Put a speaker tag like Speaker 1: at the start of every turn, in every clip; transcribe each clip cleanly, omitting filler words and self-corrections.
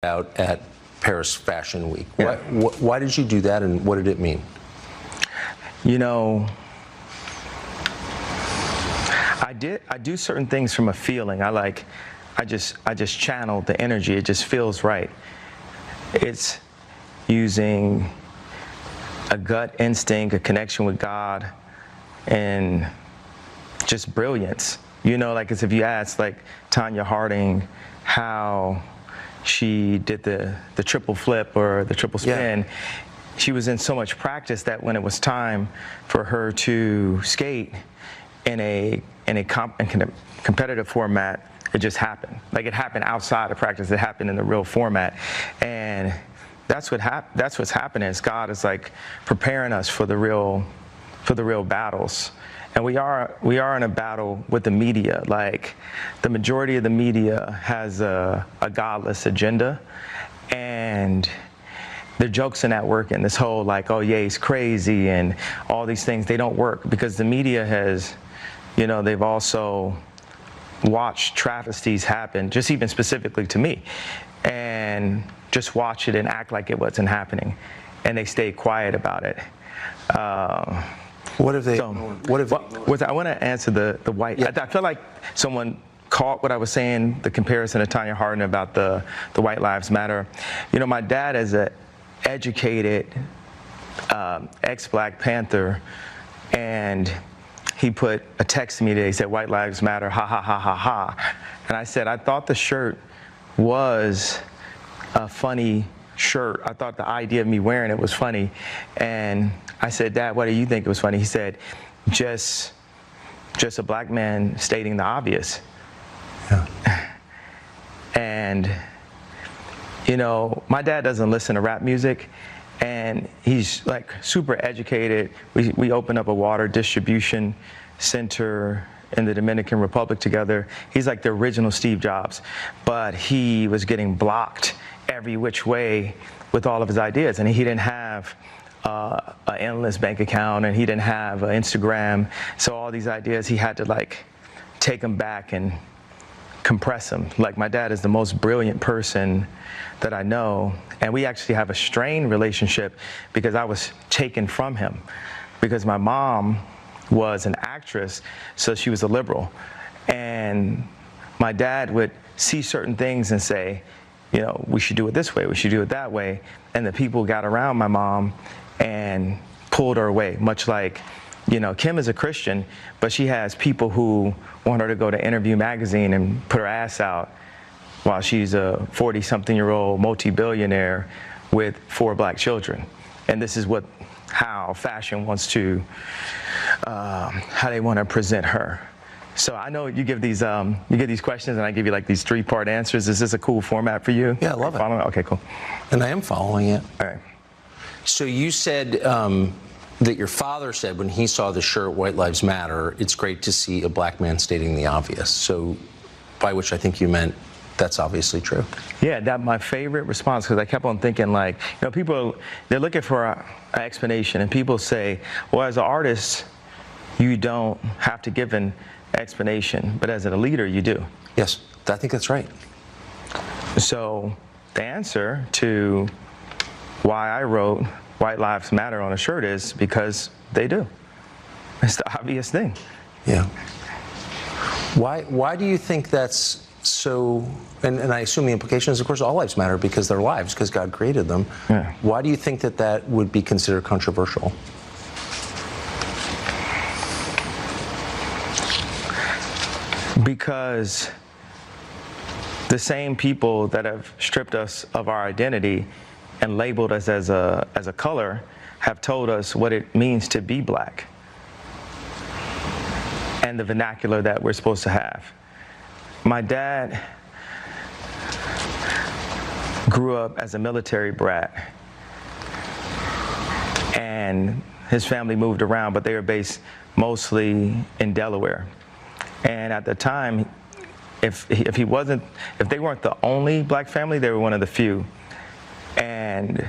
Speaker 1: out at Paris Fashion Week.
Speaker 2: Yeah.
Speaker 1: Why did you do that, and what did it mean?
Speaker 2: You know, I do certain things from a feeling. I just channel the energy. It just feels right. It's using a gut instinct, a connection with God, and just brilliance. You know, like as if you ask like Tanya Harding how she did the triple flip or the triple spin. Yeah. She was in so much practice that when it was time for her to skate in a competitive format, it just happened. Like it happened outside of practice. It happened in the real format, and that's what's happening. Is God is like preparing us for the real battles. And we are in a battle with the media. Like the majority of the media has a godless agenda, and the jokes in that work, and this whole like, oh yeah, he's crazy and all these things, they don't work because the media has, you know, they've also watched travesties happen, just even specifically to me, and just watch it and act like it wasn't happening, and they stay quiet about it.
Speaker 1: What if they?
Speaker 2: I want to answer the white. Yeah. I feel like someone caught what I was saying, the comparison to Tanya Harding about the White Lives Matter. You know, my dad is an educated ex-Black Panther, and he put a text to me today. He said, "White Lives Matter, ha ha ha ha ha," and I said, I thought the shirt was a funny shirt. I thought the idea of me wearing it was funny, and I said, "Dad, why do you think it was funny?" He said, just a Black man stating the obvious. Yeah. And, you know, my dad doesn't listen to rap music, and he's like super educated. We opened up a water distribution center in the Dominican Republic together. He's like the original Steve Jobs, but he was getting blocked every which way with all of his ideas, and he didn't have an endless bank account, and he didn't have an Instagram. So all these ideas, he had to like take them back and compress them. Like my dad is the most brilliant person that I know, and we actually have a strained relationship because I was taken from him, because my mom was an actress, so she was a liberal, and my dad would see certain things and say, you know, we should do it this way, we should do it that way, and the people got around my mom and pulled her away, much like, you know, Kim is a Christian, but she has people who want her to go to Interview magazine and put her ass out while she's a 40-something-year-old multi-billionaire with 4 Black children. And this is how fashion wants to, how they want to present her. So I know you give these questions, and I give you like these 3-part answers. Is this a cool format for you?
Speaker 1: Yeah, I love it.
Speaker 2: Okay, cool.
Speaker 1: And I am following it.
Speaker 2: All right.
Speaker 1: So you said that your father said when he saw the shirt "White Lives Matter," it's great to see a Black man stating the obvious. So, by which I think you meant that's obviously true.
Speaker 2: Yeah, that's my favorite response, because I kept on thinking, like, you know, people, they're looking for an explanation, and people say, well, as an artist, you don't have to give an explanation, but as a leader, you do.
Speaker 1: Yes, I think that's right.
Speaker 2: So the answer to why I wrote White Lives Matter on a shirt is because they do. It's the obvious thing.
Speaker 1: Yeah. Why do you think that's so, and I assume the implication is, of course, all lives matter because they're lives, because God created them. Yeah. Why do you think that would be considered controversial?
Speaker 2: Because the same people that have stripped us of our identity and labeled us as a color have told us what it means to be Black and the vernacular that we're supposed to have. My dad grew up as a military brat, and his family moved around, but they were based mostly in Delaware. And at the time, if they weren't the only Black family, they were one of the few. And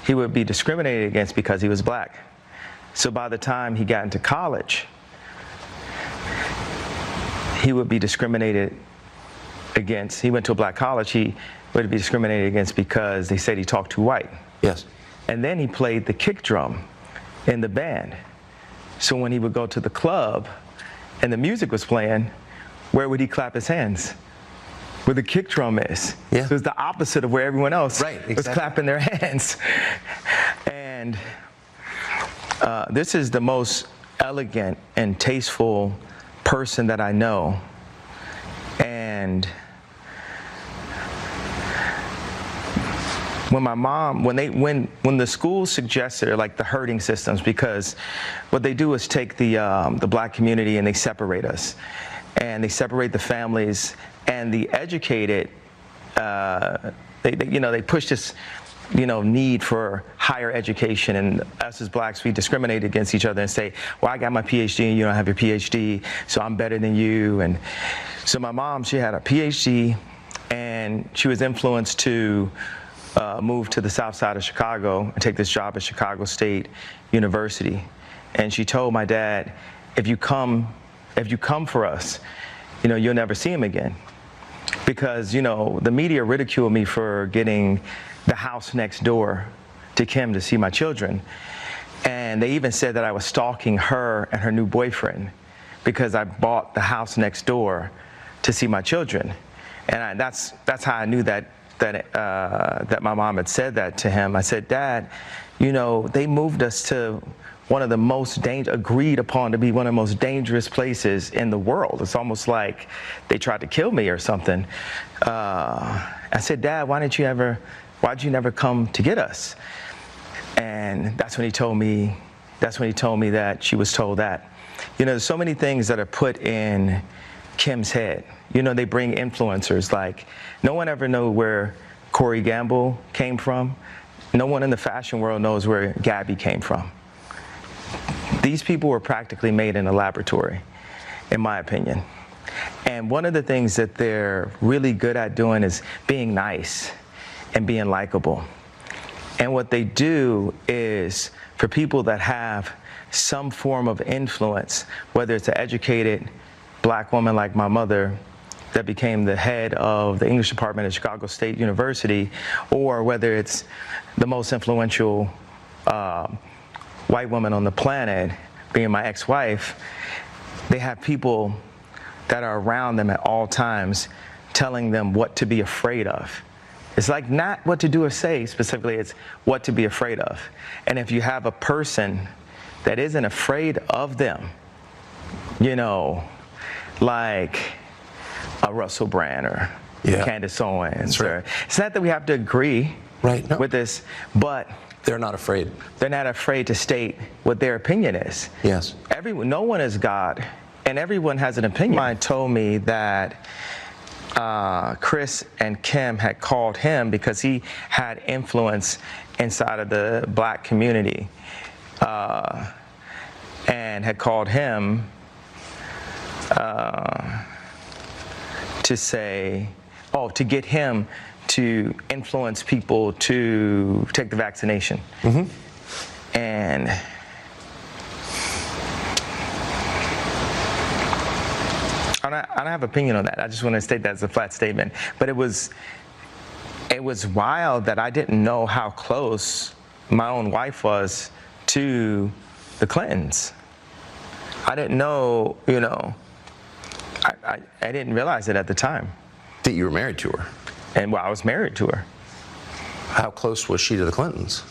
Speaker 2: he would be discriminated against because he was Black. So by the time he got into college, he would be discriminated against. He went to a black college. He would be discriminated against because they said he talked too white.
Speaker 1: Yes.
Speaker 2: And then he played the kick drum in the band. So when he would go to the club and the music was playing, where would he clap his hands? Where the kick drum is.
Speaker 1: Yeah.
Speaker 2: So it's the opposite of where everyone else was
Speaker 1: exactly.
Speaker 2: clapping their hands. And this is the most elegant and tasteful person that I know. And when my mom, when the schools suggested, like the herding systems, because what they do is take the black community and they separate us, and they separate the families, and the educated, they push this, need for higher education, and us as blacks, we discriminate against each other and say, well, I got my PhD and you don't have your PhD, so I'm better than you. And so my mom, she had a PhD, and she was influenced to move to the south side of Chicago and take this job at Chicago State University. And she told my dad, if you come for us, you'll never see him again. Because, the media ridiculed me for getting the house next door to Kim to see my children. And they even said that I was stalking her and her new boyfriend because I bought the house next door to see my children. And that's how I knew that my mom had said that to him. I said, Dad, they moved us to one of the most agreed upon to be one of the most dangerous places in the world. It's almost like they tried to kill me or something. I said, Dad, why'd you never come to get us? And that's when he told me that she was told that. There's so many things that are put in Kim's head. They bring influencers, like no one ever knew where Corey Gamble came from. No one in the fashion world knows where Gabby came from. These people were practically made in a laboratory, in my opinion. And one of the things that they're really good at doing is being nice and being likable. And what they do is, for people that have some form of influence, whether it's an educated black woman like my mother that became the head of the English department at Chicago State University, or whether it's the most influential white woman on the planet, being my ex-wife, they have people that are around them at all times telling them what to be afraid of. It's like not what to do or say specifically, it's what to be afraid of. And if you have a person that isn't afraid of them, like a Russell Brand or Candace Owens,
Speaker 1: right.
Speaker 2: It's not that we have to agree with this, but
Speaker 1: they're not afraid.
Speaker 2: They're not afraid to state what their opinion is.
Speaker 1: Yes.
Speaker 2: No one is God, and everyone has an opinion. Mine told me that Chris and Kim had called him because he had influence inside of the black community, and had called him to get him to influence people to take the vaccination. Mm-hmm. And I don't have an opinion on that. I just want to state that as a flat statement. But it was wild that I didn't know how close my own wife was to the Clintons. I didn't know, I didn't realize it at the time.
Speaker 1: That you were married to her?
Speaker 2: And I was married to her.
Speaker 1: How close was she to the Clintons?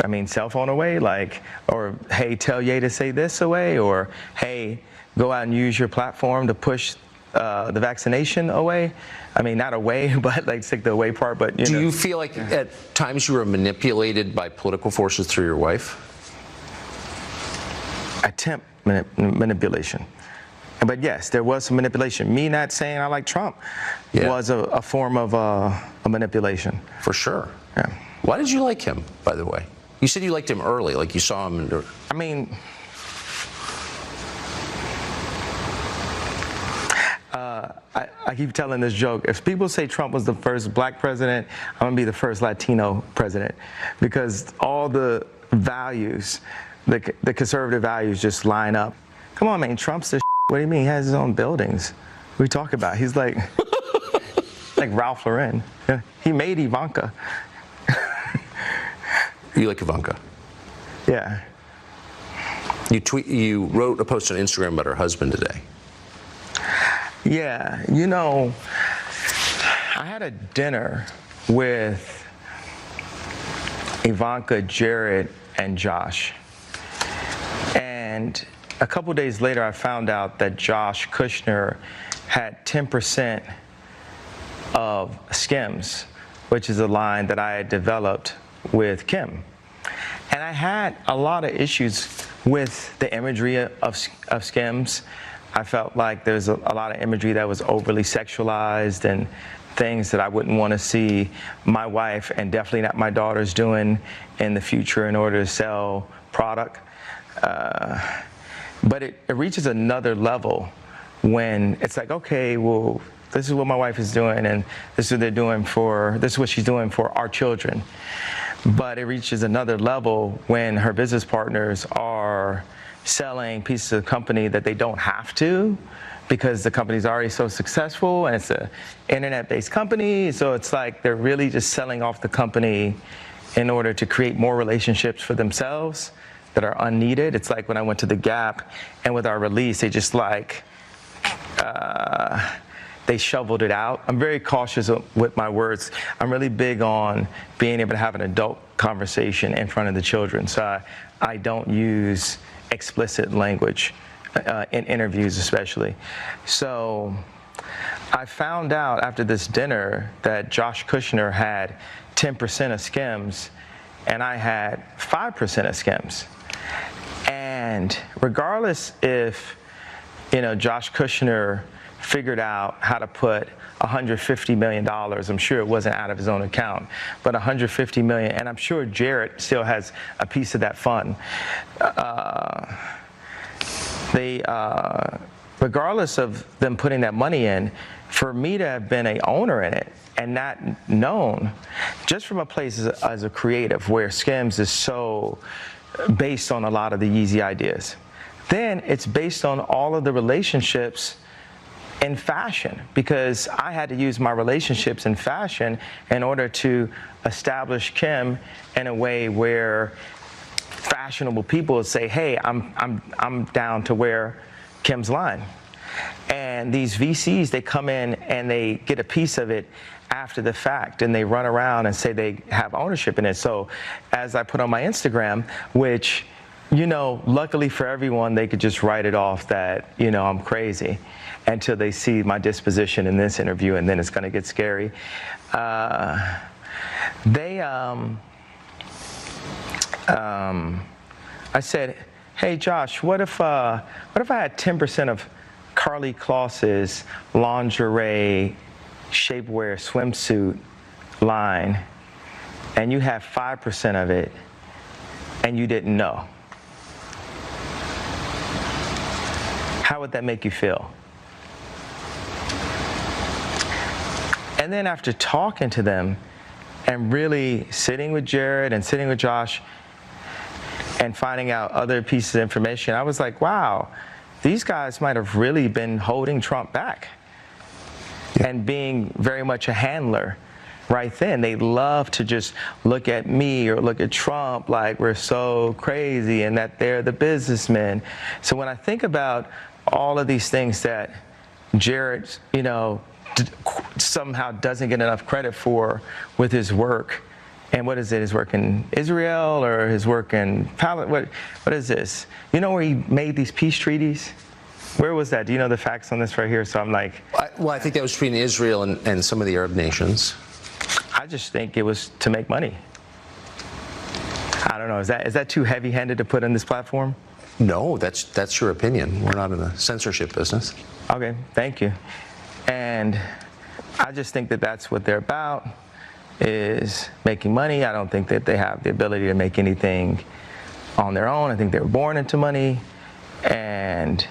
Speaker 2: I mean, cell phone away, or hey, tell Ye to say this away, or hey, go out and use your platform to push the vaccination away. I mean, not away, but take the away part, but
Speaker 1: Do you feel like at times you were manipulated by political forces through your wife?
Speaker 2: Attempt manipulation. But yes, there was some manipulation. Me not saying I like Trump was a form of a manipulation.
Speaker 1: For sure.
Speaker 2: Yeah.
Speaker 1: Why did you like him, by the way? You said you liked him early, like you saw him.
Speaker 2: I mean, I keep telling this joke. If people say Trump was the first black president, I'm going to be the first Latino president. Because all the values, the conservative values just line up. Come on, man, Trump's the What do you mean? He has his own buildings. we talk about? He's like, like Ralph Lauren. Yeah, he made Ivanka.
Speaker 1: You like Ivanka?
Speaker 2: Yeah.
Speaker 1: You wrote a post on Instagram about her husband today.
Speaker 2: Yeah, I had a dinner with Ivanka, Jared, and Josh. And a couple days later, I found out that Josh Kushner had 10% of Skims, which is a line that I had developed with Kim. And I had a lot of issues with the imagery of Skims. I felt like there's a lot of imagery that was overly sexualized and things that I wouldn't want to see my wife and definitely not my daughters doing in the future in order to sell product. But it reaches another level when it's like, okay, well, this is what my wife is doing, and this is what she's doing for our children. But it reaches another level when her business partners are selling pieces of the company that they don't have to, because the company's already so successful and it's an internet-based company. So it's like they're really just selling off the company in order to create more relationships for themselves that are unneeded. It's like when I went to the Gap and with our release, they just like, they shoveled it out. I'm very cautious with my words. I'm really big on being able to have an adult conversation in front of the children. So I don't use explicit language in interviews especially. So I found out after this dinner that Josh Kushner had 10% of Skims and I had 5% of Skims. And regardless if, Josh Kushner figured out how to put $150 million. I'm sure it wasn't out of his own account, but $150 million, and I'm sure Jared still has a piece of that fund. Regardless of them putting that money in, for me to have been an owner in it and not known, just from a place as a creative where Skims is so based on a lot of the Yeezy ideas, then it's based on all of the relationships in fashion, because I had to use my relationships in fashion in order to establish Kim in a way where fashionable people would say, hey, I'm down to wear Kim's line. And these VCs, they come in and they get a piece of it after the fact, and they run around and say they have ownership in it. So as I put on my Instagram, which, luckily for everyone, they could just write it off that, I'm crazy, until they see my disposition in this interview, and then it's going to get scary. I said, hey, Josh, what if I had 10% of Karlie Kloss's lingerie shapewear swimsuit line, and you have 5% of it, and you didn't know? How would that make you feel? And then after talking to them and really sitting with Jared and sitting with Josh and finding out other pieces of information, I was like, wow, these guys might have really been holding Trump back and being very much a handler right then. They love to just look at me or look at Trump like we're so crazy and that they're the businessmen. So when I think about all of these things that Jared, somehow doesn't get enough credit for with his work, and what is it, his work in Israel or his work in Palestine, what is this? Where he made these peace treaties? Where was that? Do you know the facts on this right here? So I'm like...
Speaker 1: Well, I think that was between Israel and some of the Arab nations.
Speaker 2: I just think it was to make money. I don't know. Is that too heavy-handed to put on this platform?
Speaker 1: No, that's your opinion. We're not in the censorship business.
Speaker 2: Okay, thank you. And I just think that that's what they're about, is making money. I don't think that they have the ability to make anything on their own. I think they were born into money. And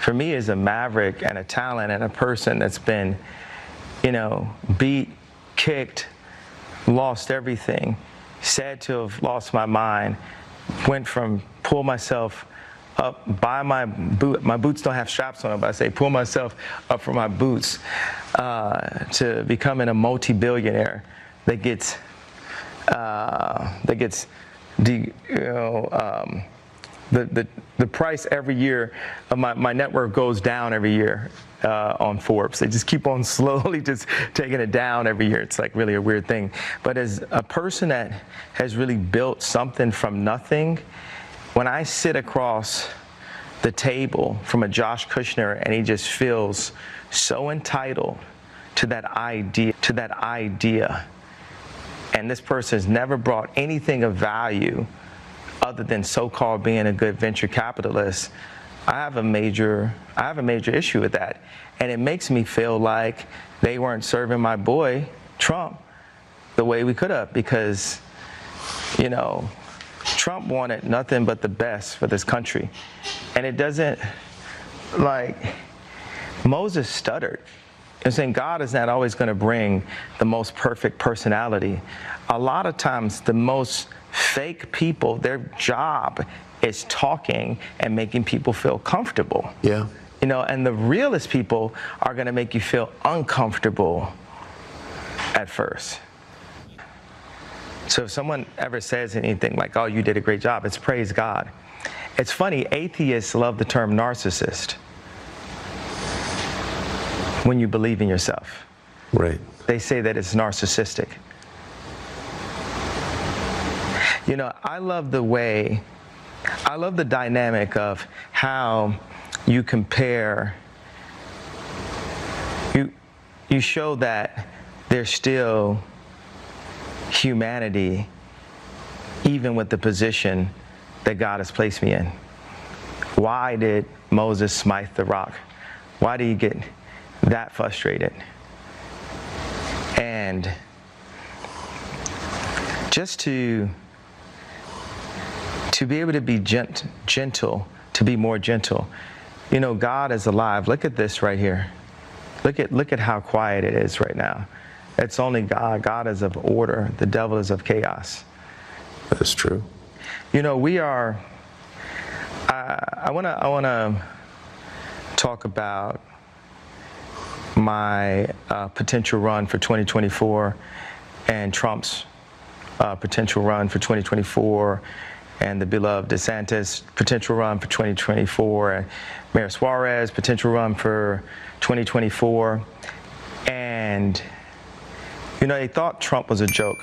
Speaker 2: for me, as a maverick and a talent and a person that's been, beat, kicked, lost everything, said to have lost my mind, went from pull myself up by my boot. My boots don't have straps on them, but I say pull myself up from my boots to becoming a multi-billionaire that gets the price every year of my net worth goes down every year on Forbes. They just keep on slowly just taking it down every year. It's like really a weird thing. But as a person that has really built something from nothing, when I sit across the table from a Josh Kushner and he just feels so entitled to that idea, and this person has never brought anything of value other than so-called being a good venture capitalist, I have a major issue with that. And it makes me feel like they weren't serving my boy, Trump, the way we could have, because, you know, Trump wanted nothing but the best for this country. And it doesn't, like, Moses stuttered. And saying God is not always going to bring the most perfect personality. A lot of times, the most fake people, their job is talking and making people feel comfortable.
Speaker 1: Yeah.
Speaker 2: You know, and the realest people are going to make you feel uncomfortable at first. So if someone ever says anything like, oh, you did a great job, it's praise God. It's funny, atheists love the term narcissist when you believe in yourself.
Speaker 1: Right.
Speaker 2: They say that it's narcissistic. You know, I love the dynamic of how you compare, you show that there's still humanity even with the position that God has placed me in. Why did Moses smite the rock? Why did he get that frustrated? And just to be able to be gentle, to be more gentle. You know, God is alive. Look at this right here. Look at how quiet it is right now. It's only God. God is of order. The devil is of chaos.
Speaker 1: That is true.
Speaker 2: You know, we are. I wanna talk about my potential run for 2024 and Trump's potential run for 2024 and the beloved DeSantis potential run for 2024 and Mayor Suarez potential run for 2024. And, you know, they thought Trump was a joke.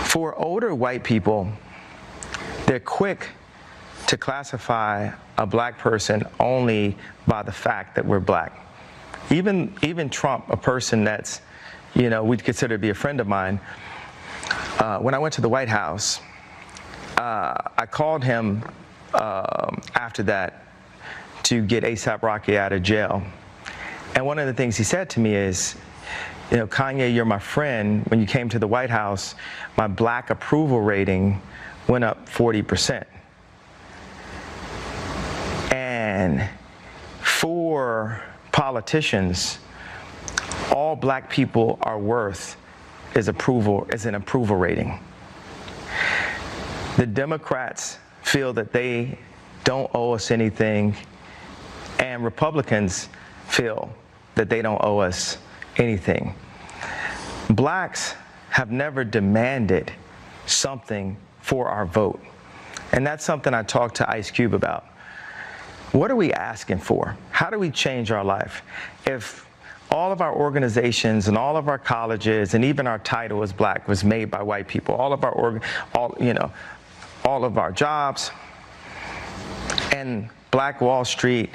Speaker 2: For older white people, they're quick to classify a black person only by the fact that we're black. Even Trump, a person that's, you know, we'd consider to be a friend of mine, when I went to the White House, I called him after that to get A$AP Rocky out of jail. And one of the things he said to me is, you know, Kanye, you're my friend. When you came to the White House, my black approval rating went up 40%. And for politicians, all black people are worth is an approval rating. The Democrats feel that they don't owe us anything, and Republicans feel that they don't owe us anything. Blacks have never demanded something for our vote. And that's something I talked to Ice Cube about. What are we asking for? How do we change our life? If all of our organizations and all of our colleges and even our title as black was made by white people, all of our jobs, and Black Wall Street,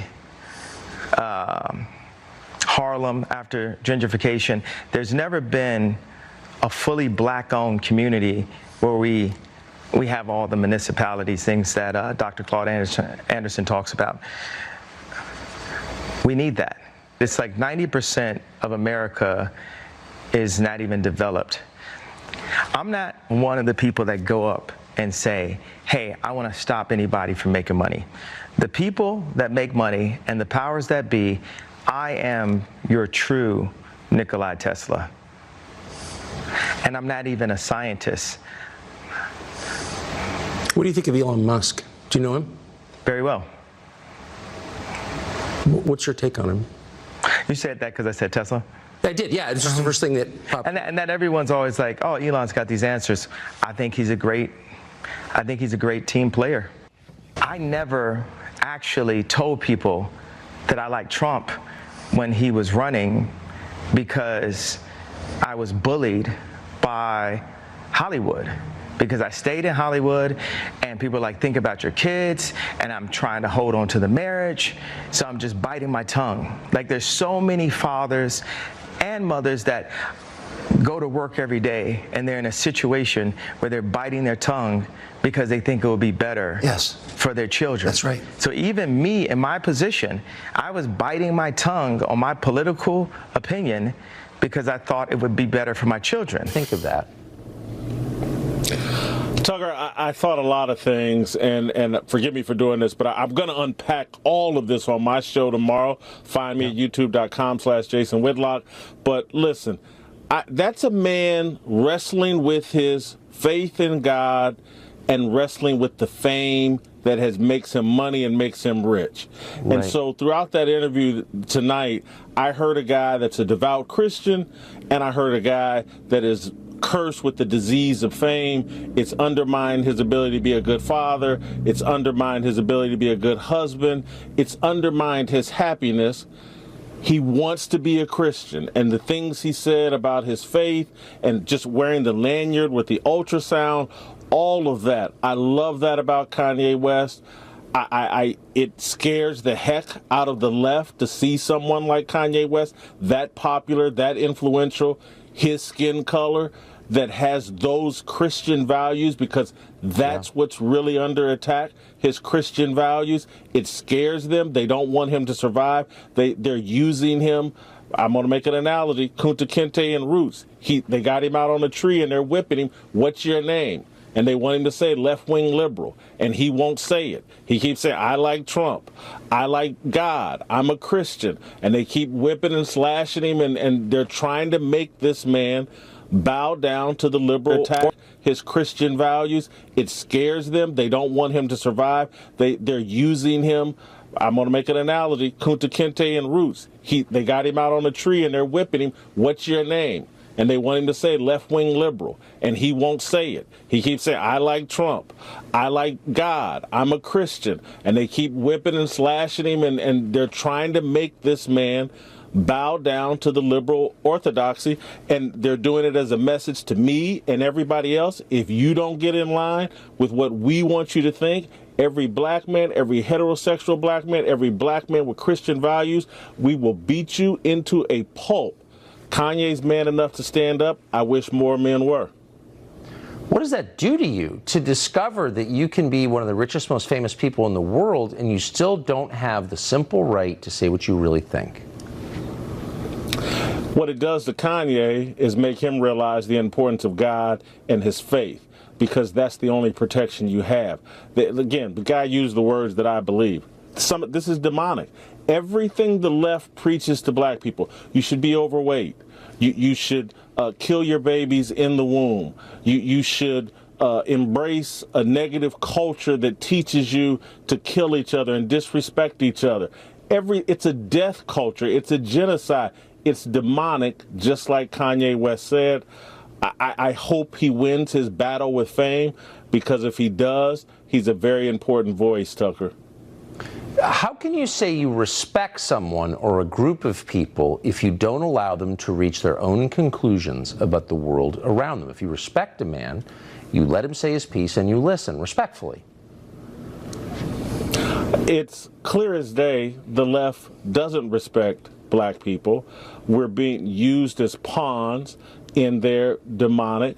Speaker 2: Harlem after gentrification, there's never been a fully black-owned community where we have all the municipalities, things that Dr. Claude Anderson talks about. We need that. It's like 90% of America is not even developed. I'm not one of the people that go up and say, hey, I want to stop anybody from making money. The people that make money and the powers that be, I am your true Nikola Tesla. And I'm not even a scientist.
Speaker 1: What do you think of Elon Musk? Do you know him?
Speaker 2: Very well.
Speaker 1: What's your take on him?
Speaker 2: You said that because I said Tesla?
Speaker 1: I did, yeah. It's just the first thing that popped.
Speaker 2: And that everyone's always like, oh, Elon's got these answers. I think he's a great team player. I never actually told people that I liked Trump when he was running because I was bullied by Hollywood. Because I stayed in Hollywood and people were like, think about your kids, and I'm trying to hold on to the marriage, so I'm just biting my tongue. Like, there's so many fathers and mothers that go to work every day and they're in a situation where they're biting their tongue because they think it will be better for their children.
Speaker 1: That's right.
Speaker 2: So even me in my position, I was biting my tongue on my political opinion because I thought it would be better for my children.
Speaker 1: Think of that.
Speaker 3: Tucker, I thought a lot of things, and forgive me for doing this, but I'm going to unpack all of this on my show tomorrow. Find me at youtube.com/Jason Whitlock. But listen, that's a man wrestling with his faith in God and wrestling with the fame that makes him money and makes him rich. Right. And so throughout that interview tonight, I heard a guy that's a devout Christian, and I heard a guy that is cursed with the disease of fame. It's undermined his ability to be a good father. It's undermined his ability to be a good husband. It's undermined his happiness. He wants to be a Christian, and the things he said about his faith and just wearing the lanyard with the ultrasound, all of that. I love that about Kanye West. It scares the heck out of the left to see someone like Kanye West, that popular, that influential, his skin color, that has those Christian values, because that's what's really under attack, his Christian values. It scares them. They don't want him to survive. They're using him. I'm going to make an analogy. Kunta Kinte and Roots. They got him out on a tree and they're whipping him. What's your name? And they want him to say left-wing liberal, and he won't say it. He keeps saying, I like Trump. I like God. I'm a Christian. And they keep whipping and slashing him, and they're trying to make this man bow down to the liberal attack, his Christian values. It scares them. They don't want him to survive. They're using him. I'm going to make an analogy. Kunta Kinte and Roots. They got him out on a tree, and they're whipping him. What's your name? And they want him to say left-wing liberal, and he won't say it. He keeps saying, I like Trump. I like God. I'm a Christian. And they keep whipping and slashing him, and they're trying to make this man bow down to the liberal orthodoxy, and they're doing it as a message to me and everybody else. If you don't get in line with what we want you to think, every black man, every heterosexual black man, every black man with Christian values, we will beat you into a pulp. Kanye's man enough to stand up. I wish more men were.
Speaker 1: What does that do to you, to discover that you can be one of the richest, most famous people in the world, and you still don't have the simple right to say what you really think?
Speaker 3: What it does to Kanye is make him realize the importance of God and his faith, because that's the only protection you have. Again, the guy used the words that I believe. This is demonic. Everything the left preaches to black people, you should be overweight. You should kill your babies in the womb. You should embrace a negative culture that teaches you to kill each other and disrespect each other. It's a death culture. It's a genocide. It's demonic, just like Kanye West said. I hope he wins his battle with fame, because if he does, he's a very important voice, Tucker.
Speaker 1: How can you say you respect someone or a group of people if you don't allow them to reach their own conclusions about the world around them? If you respect a man, you let him say his piece and you listen respectfully.
Speaker 3: It's clear as day the left doesn't respect black people. We're being used as pawns in their demonic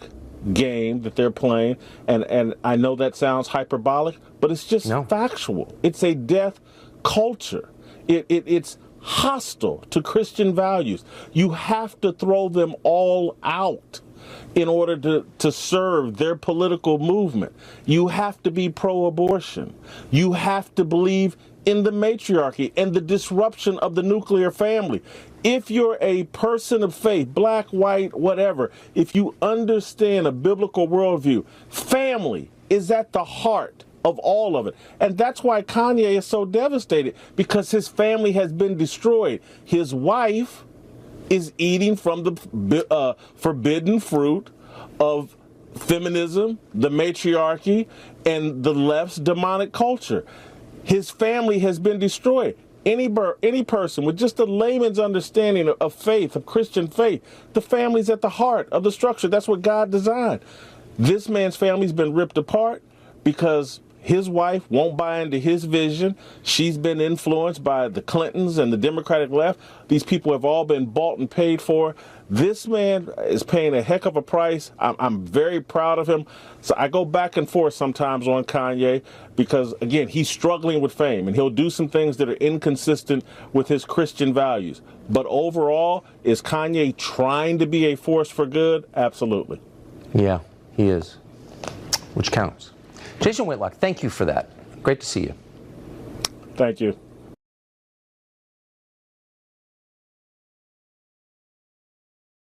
Speaker 3: game that they're playing, and I know that sounds hyperbolic, but it's just factual. It's a death culture. It's hostile to Christian values. You have to throw them all out in order to serve their political movement. You have to be pro-abortion. You have to believe in the matriarchy and the disruption of the nuclear family. If you're a person of faith, black, white, whatever, if you understand a biblical worldview, family is at the heart of all of it. And that's why Kanye is so devastated, because his family has been destroyed. His wife is eating from the forbidden fruit of feminism, the matriarchy, and the left's demonic culture. His family has been destroyed. Any person with just a layman's understanding of faith, of Christian faith, the family's at the heart of the structure. That's what God designed. This man's family's been ripped apart because his wife won't buy into his vision. She's been influenced by the Clintons and the Democratic left. These people have all been bought and paid for. This man is paying a heck of a price. I'm very proud of him. So I go back and forth sometimes on Kanye because, again, he's struggling with fame, and he'll do some things that are inconsistent with his Christian values. But overall, is Kanye trying to be a force for good? Absolutely.
Speaker 1: Yeah, he is, which counts. Jason Whitlock, thank you for that. Great to see you.
Speaker 3: Thank you.